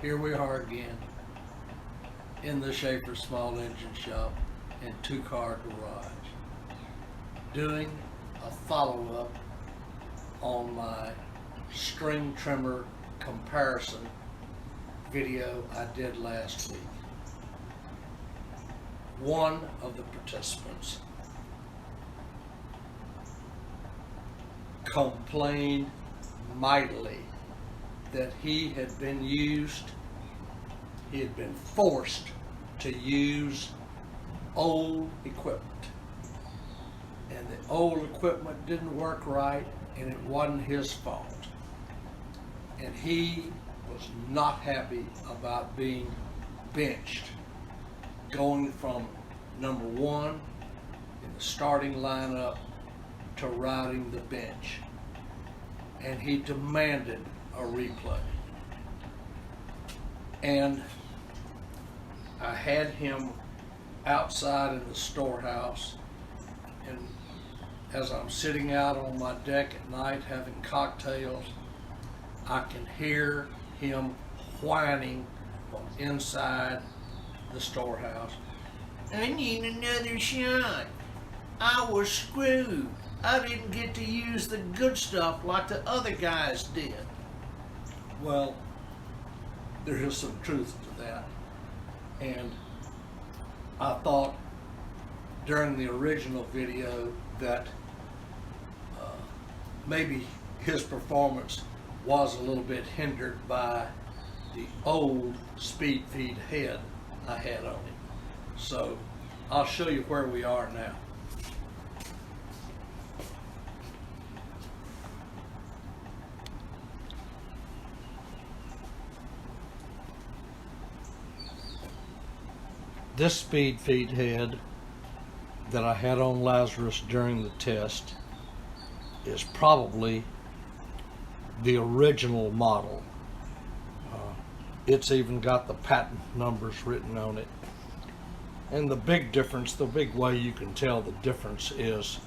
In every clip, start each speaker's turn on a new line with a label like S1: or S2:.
S1: Here we are again in the Schaefer Small Engine Shop and two-car garage doing a follow-up on my string trimmer comparison video I did last week. One of the participants complained mightily that he had been forced to use old equipment, and the old equipment didn't work right, and it wasn't his fault, and he was not happy about being benched, going from number one in the starting lineup to riding the bench, and he demanded a replay. And I had him outside in the storehouse, and as I'm sitting out on my deck at night having cocktails, I can hear him whining from inside the storehouse. I need another shot. I was screwed. I didn't get to use the good stuff like the other guys did. Well, there is some truth to that. And I thought during the original video that maybe his performance was a little bit hindered by the old speed feed head I had on him. So I'll show you where we are now. This speed feed head that I had on Lazzarus during the test is probably the original model. It's even got the patent numbers written on it. And the big difference, the big way you can tell the difference is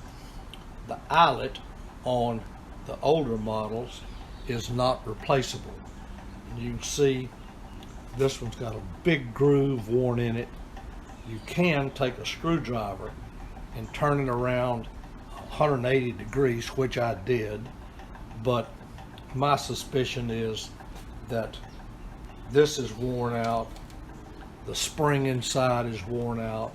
S1: the eyelet on the older models is not replaceable. You can see this one's got a big groove worn in it. You can take a screwdriver and turn it around 180 degrees, which I did, but my suspicion is that this is worn out, the spring inside is worn out,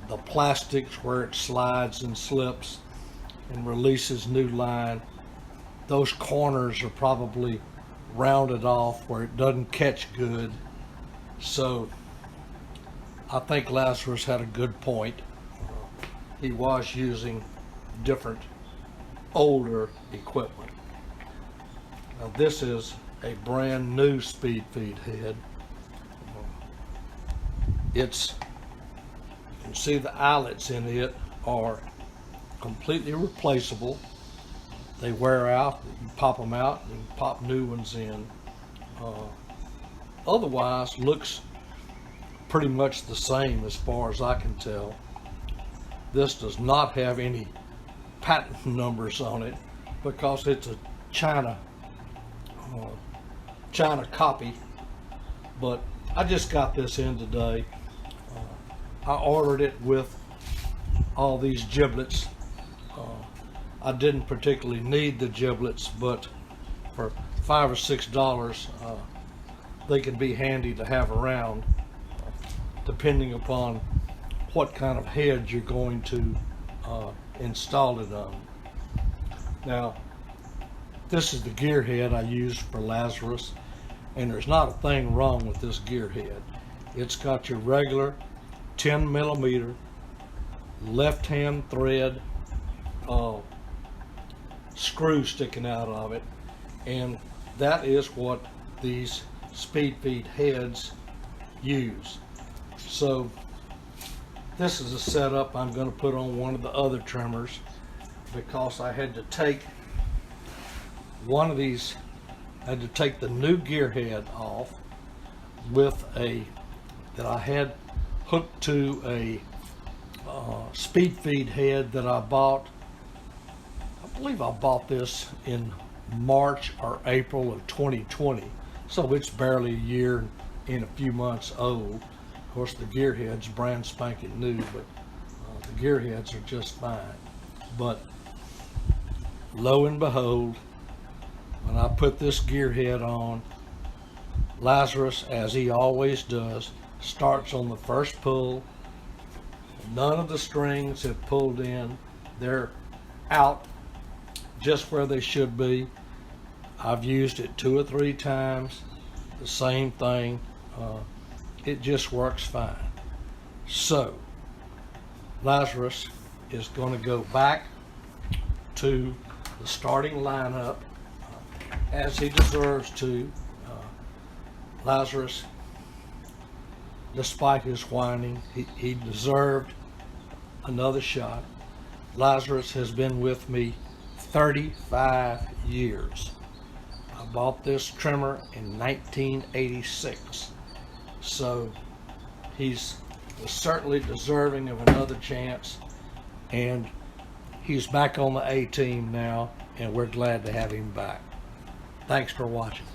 S1: the plastics where it slides and slips and releases new line, those corners are probably rounded off where it doesn't catch good. So I think Lazzarus had a good point. He was using different older equipment. Now this is a brand new speed feed head. You can see the eyelets in it are completely replaceable. They wear out, you pop them out, and you pop new ones in. Otherwise, looks pretty much the same as far as I can tell. This does not have any patent numbers on it because it's a China copy, but I just got this in today. I ordered it with all these giblets. I didn't particularly need the giblets, but for $5 or $6 they can be handy to have around, depending upon what kind of head you're going to install it on. Now, this is the gear head I used for Lazzarus, and there's not a thing wrong with this gear head. It's got your regular 10 millimeter left hand thread screw sticking out of it, and that is what these speed feed heads use. So this is a setup I'm going to put on one of the other trimmers, because I had to take one of these, I had to take the new gear head off with that I had hooked to a speed feed head that I bought. I believe I bought this in March or April of 2020. So it's barely a year and a few months old. Of course, the gearhead's brand spanking new, but the gearheads are just fine. But lo and behold, when I put this gearhead on, Lazzarus, as he always does, starts on the first pull. None of the strings have pulled in. They're out just where they should be. I've used it 2 or 3 times. The same thing. It just works fine. So, Lazzarus is going to go back to the starting lineup as he deserves to. Lazzarus, despite his whining, he deserved another shot. Lazzarus has been with me 35 years. I bought this trimmer in 1986. So he's certainly deserving of another chance, and he's back on the A team now, and we're glad to have him back. Thanks for watching.